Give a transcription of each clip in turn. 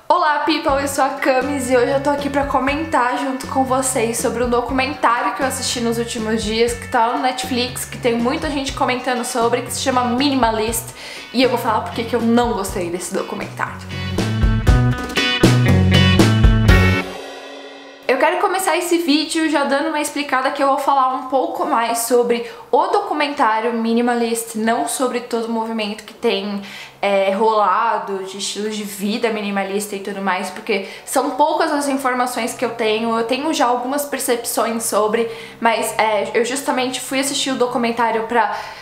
Olá people, eu sou a Camis e hoje eu tô aqui pra comentar junto com vocês sobre um documentário que eu assisti nos últimos dias, que tá no Netflix, que tem muita gente comentando sobre, que se chama Minimalist, e eu vou falar porque que eu não gostei desse documentário. Eu quero começar esse vídeo já dando uma explicada que eu vou falar um pouco mais sobre o documentário Minimalist, não sobre todo o movimento que tem rolado de estilos de vida minimalista e tudo mais, porque são poucas as informações que eu tenho já algumas percepções sobre, mas eu justamente fui assistir o documentário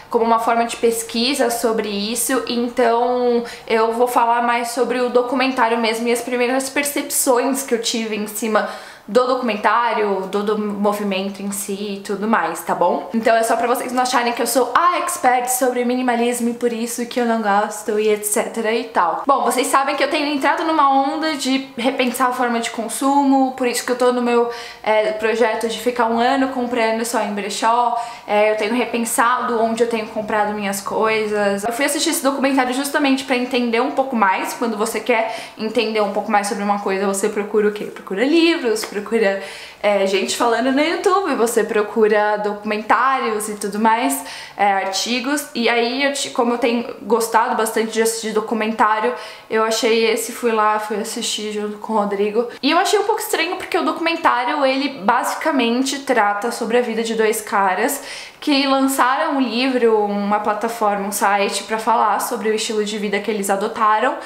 como uma forma de pesquisa sobre isso, então eu vou falar mais sobre o documentário mesmo e as primeiras percepções que eu tive em cima do documentário, do movimento em si e tudo mais, tá bom? Então é só pra vocês não acharem que eu sou a expert sobre minimalismo e por isso que eu não gosto e etc e tal. Bom, vocês sabem que eu tenho entrado numa onda de repensar a forma de consumo, por isso que eu tô no meu projeto de ficar um ano comprando só em brechó. Eu tenho repensado onde eu tenho comprado minhas coisas. Eu fui assistir esse documentário justamente pra entender um pouco mais. Quando você quer entender um pouco mais sobre uma coisa, você procura o quê? Procura livros, procura gente falando no YouTube, você procura documentários e tudo mais, artigos, e aí, como eu tenho gostado bastante de assistir documentário, eu achei esse, fui assistir junto com o Rodrigo, e eu achei um pouco estranho porque o documentário, ele basicamente trata sobre a vida de dois caras que lançaram um livro, uma plataforma, um site pra falar sobre o estilo de vida que eles adotaram.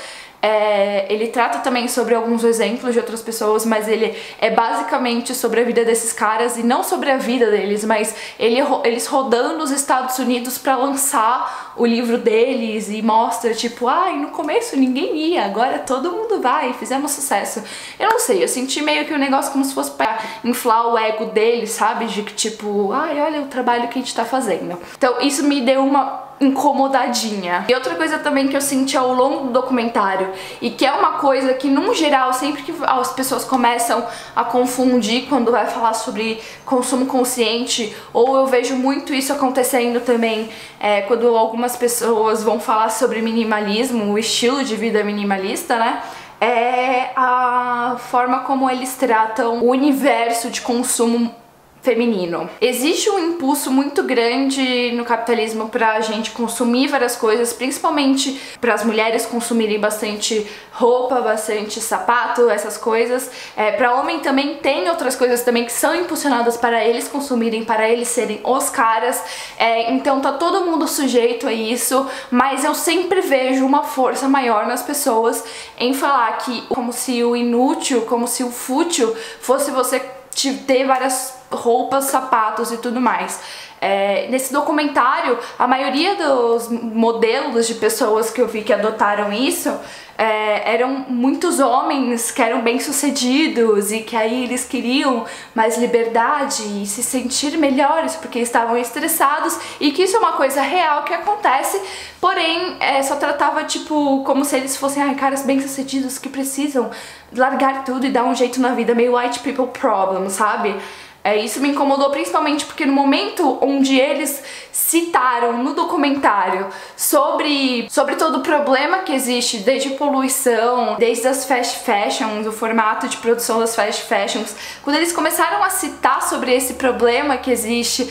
Ele trata também sobre alguns exemplos de outras pessoas, mas ele é basicamente sobre a vida desses caras e não sobre a vida deles, mas eles rodando os Estados Unidos pra lançar o livro deles e mostra tipo, no começo ninguém ia, agora todo mundo vai, fizemos sucesso. Eu não sei, eu senti meio que um negócio como se fosse pra inflar o ego deles, sabe? De que tipo, olha o trabalho que a gente tá fazendo. Então isso me deu uma incomodadinha. E outra coisa também que eu senti ao longo do documentário, e que é uma coisa que, num geral, sempre que as pessoas começam a confundir quando vai falar sobre consumo consciente, ou eu vejo muito isso acontecendo também quando algumas pessoas vão falar sobre minimalismo, o estilo de vida minimalista, né? É a forma como eles tratam o universo de consumo feminino. Existe um impulso muito grande no capitalismo pra gente consumir várias coisas, principalmente para as mulheres consumirem bastante roupa, bastante sapato, essas coisas. Para homem também tem outras coisas também que são impulsionadas para eles consumirem, para eles serem os caras. Então tá todo mundo sujeito a isso, mas eu sempre vejo uma força maior nas pessoas em falar que como se o inútil, como se o fútil fosse você ter várias roupas, sapatos e tudo mais. Nesse documentário, a maioria dos modelos de pessoas que eu vi que adotaram isso eram muitos homens que eram bem-sucedidos e que aí eles queriam mais liberdade e se sentir melhores porque estavam estressados, e que isso é uma coisa real que acontece, porém só tratava tipo como se eles fossem caras bem-sucedidos que precisam largar tudo e dar um jeito na vida, meio white people problem, sabe? Isso me incomodou principalmente porque no momento onde eles citaram no documentário sobre todo o problema que existe, desde poluição, desde as fast fashions, o formato de produção das fast fashions, quando eles começaram a citar sobre esse problema que existe,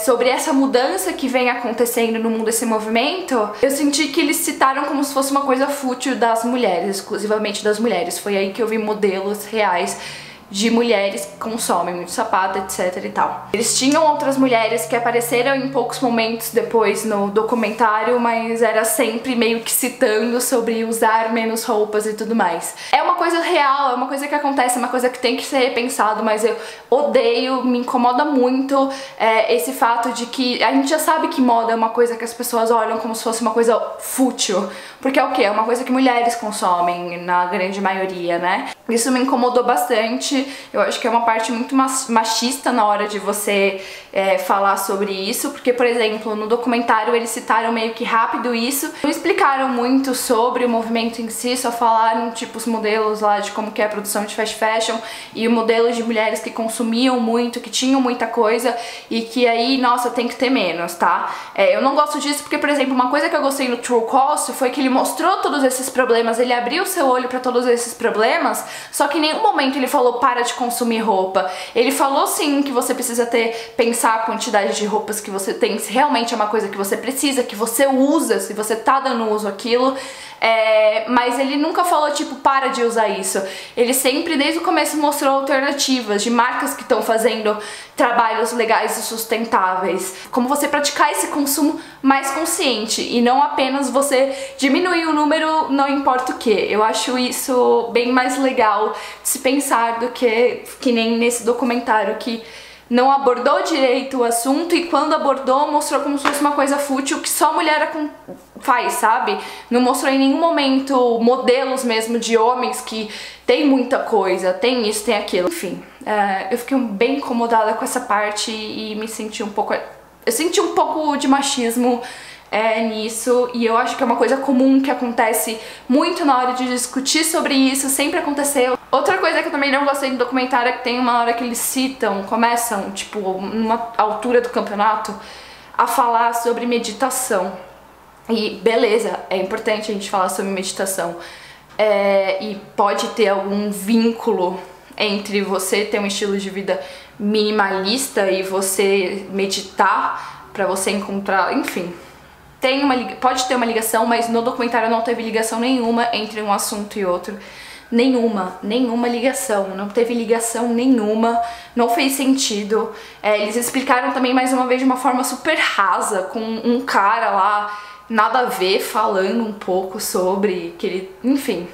sobre essa mudança que vem acontecendo no mundo, esse movimento, eu senti que eles citaram como se fosse uma coisa fútil das mulheres, exclusivamente das mulheres. Foi aí que eu vi modelos reais de mulheres que consomem muito sapato, etc e tal. Eles tinham outras mulheres que apareceram em poucos momentos depois no documentário, mas era sempre meio que citando sobre usar menos roupas e tudo mais. É uma coisa real, é uma coisa que acontece, é uma coisa que tem que ser repensado, mas eu odeio, me incomoda muito esse fato de que a gente já sabe que moda é uma coisa que as pessoas olham como se fosse uma coisa fútil, porque é o quê? É uma coisa que mulheres consomem na grande maioria, né? Isso me incomodou bastante. grande. Eu acho que é uma parte muito machista na hora de você falar sobre isso, porque, por exemplo, no documentário eles citaram meio que rápido isso, não explicaram muito sobre o movimento em si, só falaram tipo os modelos lá de como que é a produção de fast fashion e o modelo de mulheres que consumiam muito, que tinham muita coisa e que aí, nossa, tem que ter menos, tá? Eu não gosto disso porque, por exemplo, uma coisa que eu gostei no True Cost foi que ele mostrou todos esses problemas, ele abriu seu olho pra todos esses problemas, só que em nenhum momento ele falou para de consumir roupa. Ele falou sim que você precisa pensar a quantidade de roupas que você tem, se realmente é uma coisa que você precisa, que você usa, se você tá dando uso àquilo, mas ele nunca falou tipo, para de usar isso. Ele sempre, desde o começo, mostrou alternativas de marcas que estão fazendo trabalhos legais e sustentáveis, como você praticar esse consumo mais consciente e não apenas você diminuir o número não importa o que. Eu acho isso bem mais legal de se pensar do que nem nesse documentário que não abordou direito o assunto e quando abordou mostrou como se fosse uma coisa fútil que só mulher faz, sabe? Não mostrou em nenhum momento modelos mesmo de homens que tem muita coisa, tem isso, tem aquilo. Enfim, eu fiquei bem incomodada com essa parte e me senti um pouco... Eu senti um pouco de machismo nisso, e eu acho que é uma coisa comum que acontece muito na hora de discutir sobre isso, sempre aconteceu. Outra coisa que eu também não gostei do documentário é que tem uma hora que eles começam, tipo, numa altura do campeonato, a falar sobre meditação. E beleza, é importante a gente falar sobre meditação. E pode ter algum vínculo entre você ter um estilo de vida minimalista e você meditar pra você encontrar, enfim. Pode ter uma ligação, mas no documentário não teve ligação nenhuma entre um assunto e outro. Nenhuma ligação, não teve ligação nenhuma, não fez sentido. Eles explicaram também mais uma vez de uma forma super rasa, com um cara lá, nada a ver, falando um pouco sobre que ele... Enfim,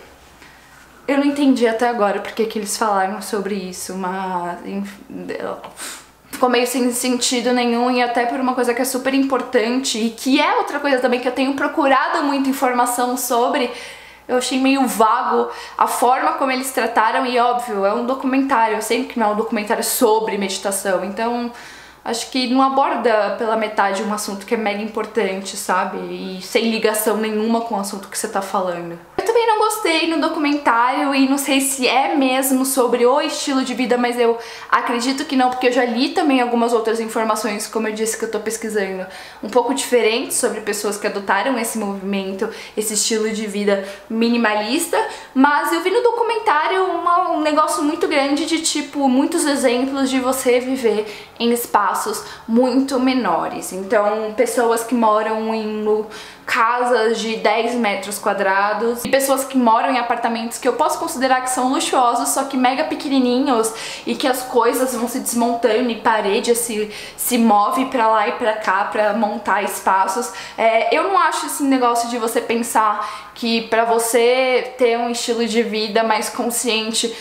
eu não entendi até agora porque que eles falaram sobre isso, mas... Enfim, ficou meio sem sentido nenhum e até por uma coisa que é super importante e que é outra coisa também que eu tenho procurado muita informação sobre. Eu achei meio vago a forma como eles trataram e óbvio, é um documentário, eu sei que não é um documentário sobre meditação, então acho que não aborda pela metade um assunto que é mega importante, sabe? E sem ligação nenhuma com o assunto que você tá falando. Eu também não gostei no documentário e não sei se é mesmo sobre o estilo de vida, mas eu acredito que não, porque eu já li também algumas outras informações, como eu disse, que eu tô pesquisando, um pouco diferentes sobre pessoas que adotaram esse movimento, esse estilo de vida minimalista, mas eu vi no documentário um negócio muito grande de tipo, muitos exemplos de você viver em espaços muito menores. Então, pessoas que moram em casas de 10 metros quadrados e pessoas que moram em apartamentos que eu posso considerar que são luxuosos, só que mega pequenininhos e que as coisas vão se desmontando e parede se move pra lá e pra cá pra montar espaços. Eu não acho esse negócio de você pensar que pra você ter um estilo de vida mais consciente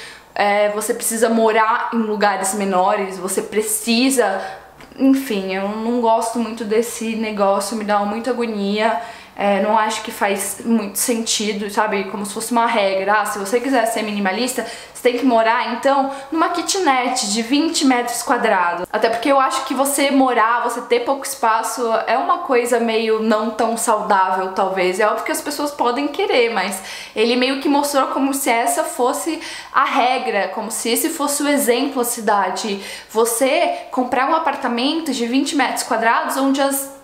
você precisa morar em lugares menores, você precisa... Enfim, eu não gosto muito desse negócio, me dá muita agonia, não acho que faz muito sentido, sabe? Como se fosse uma regra, se você quiser ser minimalista, você tem que morar, então, numa kitnet de 20 metros quadrados. Até porque eu acho que você ter pouco espaço é uma coisa meio não tão saudável, talvez. É óbvio que as pessoas podem querer, mas ele meio que mostrou como se essa fosse a regra, como se esse fosse o exemplo da cidade. Você comprar um apartamento de 20 metros quadrados onde as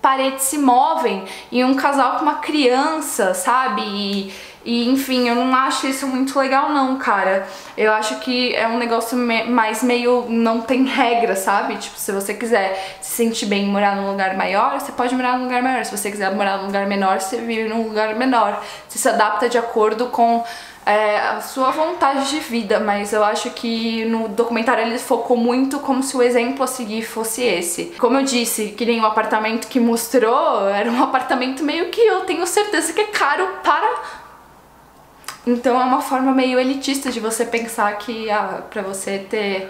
paredes se movem e um casal com uma criança, sabe? E enfim, eu não acho isso muito legal não, cara. Eu acho que é um negócio mais meio... não tem regra, sabe? Tipo, se você quiser se sentir bem e morar num lugar maior, você pode morar num lugar maior. Se você quiser morar num lugar menor, você vive num lugar menor. Você se adapta de acordo com a sua vontade de vida, mas eu acho que no documentário ele focou muito como se o exemplo a seguir fosse esse. Como eu disse, que nem o apartamento que mostrou, era um apartamento meio que eu tenho certeza que é caro para... Então é uma forma meio elitista de você pensar que pra você ter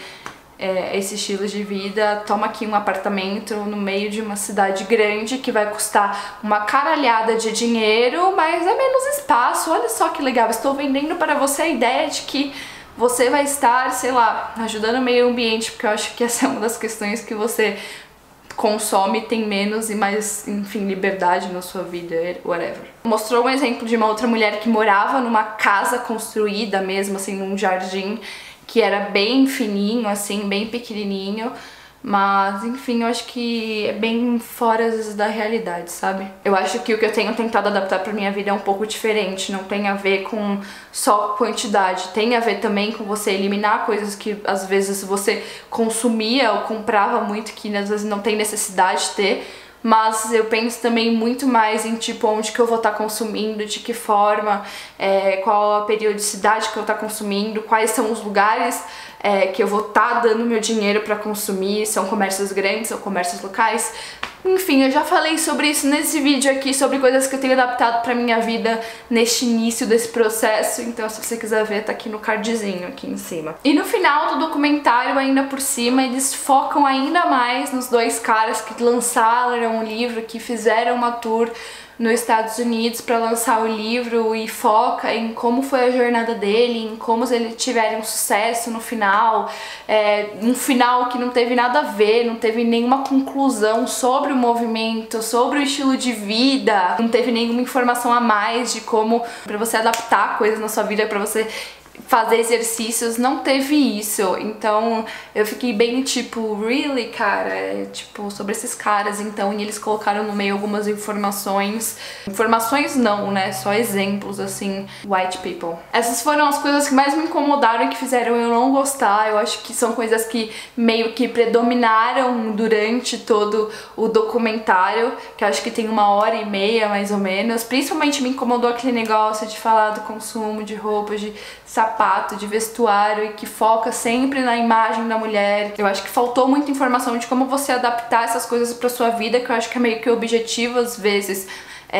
esse estilo de vida, toma aqui um apartamento no meio de uma cidade grande que vai custar uma caralhada de dinheiro, mas é menos espaço. Olha só que legal, estou vendendo para você a ideia de que você vai estar, sei lá, ajudando o meio ambiente, porque eu acho que essa é uma das questões que você consome, tem menos e mais, enfim, liberdade na sua vida, whatever. Mostrou um exemplo de uma outra mulher que morava numa casa construída mesmo, assim, num jardim, que era bem fininho, assim, bem pequenininho, mas, enfim, eu acho que é bem fora às vezes da realidade, sabe? Eu acho que o que eu tenho tentado adaptar pra minha vida é um pouco diferente, não tem a ver com só quantidade, tem a ver também com você eliminar coisas que às vezes você consumia ou comprava muito que às vezes não tem necessidade de ter, mas eu penso também muito mais em tipo onde que eu vou estar consumindo, de que forma, qual a periodicidade que eu vou estar consumindo, quais são os lugares que eu vou estar dando meu dinheiro para consumir, são comércios grandes ou comércios locais. Enfim, eu já falei sobre isso nesse vídeo aqui, sobre coisas que eu tenho adaptado pra minha vida neste início desse processo, então se você quiser ver, tá aqui no cardzinho aqui em cima. E no final do documentário, ainda por cima, eles focam ainda mais nos dois caras que lançaram o livro, que fizeram uma tour nos Estados Unidos para lançar o livro e foca em como foi a jornada dele, em como eles tiveram sucesso no final, um final que não teve nada a ver, não teve nenhuma conclusão sobre o movimento, sobre o estilo de vida, não teve nenhuma informação a mais de como para você adaptar coisas na sua vida, para você fazer exercícios, não teve isso. Então eu fiquei bem tipo, really, cara? Tipo, sobre esses caras, então, e eles colocaram no meio algumas informações não, né, só exemplos, assim, white people. Essas foram as coisas que mais me incomodaram e que fizeram eu não gostar. Eu acho que são coisas que meio que predominaram durante todo o documentário, que eu acho que tem 1h30 mais ou menos. Principalmente me incomodou aquele negócio de falar do consumo de roupas, de sapato, de vestuário, e que foca sempre na imagem da mulher. Eu acho que faltou muita informação de como você adaptar essas coisas pra sua vida, que eu acho que é meio que o objetivo, às vezes,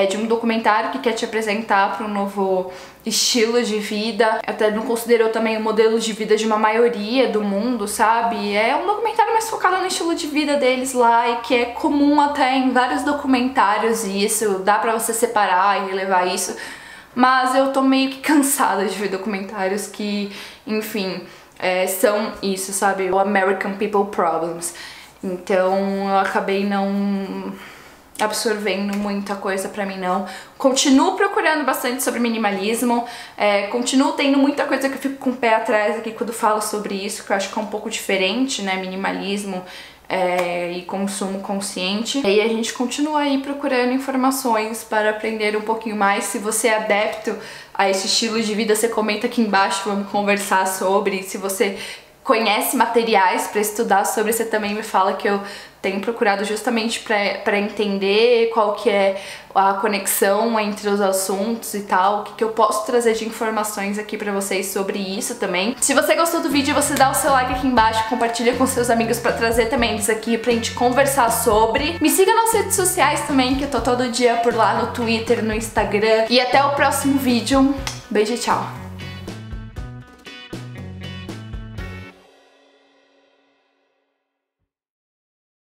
de um documentário que quer te apresentar para um novo estilo de vida. Até não considerou também o modelo de vida de uma maioria do mundo, sabe? É um documentário mais focado no estilo de vida deles lá, e que é comum até em vários documentários, e isso dá pra você separar e relevar isso. Mas eu tô meio que cansada de ver documentários que, enfim, são isso, sabe? O American People Problems. Então eu acabei não absorvendo muita coisa pra mim, não. Continuo procurando bastante sobre minimalismo, continuo tendo muita coisa que eu fico com o pé atrás aqui quando falo sobre isso, que eu acho que é um pouco diferente, né? Minimalismo e consumo consciente. E aí a gente continua aí procurando informações para aprender um pouquinho mais. Se você é adepto a esse estilo de vida, você comenta aqui embaixo, vamos conversar sobre. Se você conhece materiais para estudar sobre, você também me fala, que eu tenho procurado justamente para entender qual que é a conexão entre os assuntos e tal, o que eu posso trazer de informações aqui pra vocês sobre isso também. Se você gostou do vídeo, você dá o seu like aqui embaixo, compartilha com seus amigos pra trazer também isso aqui pra gente conversar sobre. Me siga nas redes sociais também, que eu tô todo dia por lá no Twitter, no Instagram. E até o próximo vídeo. Beijo e tchau!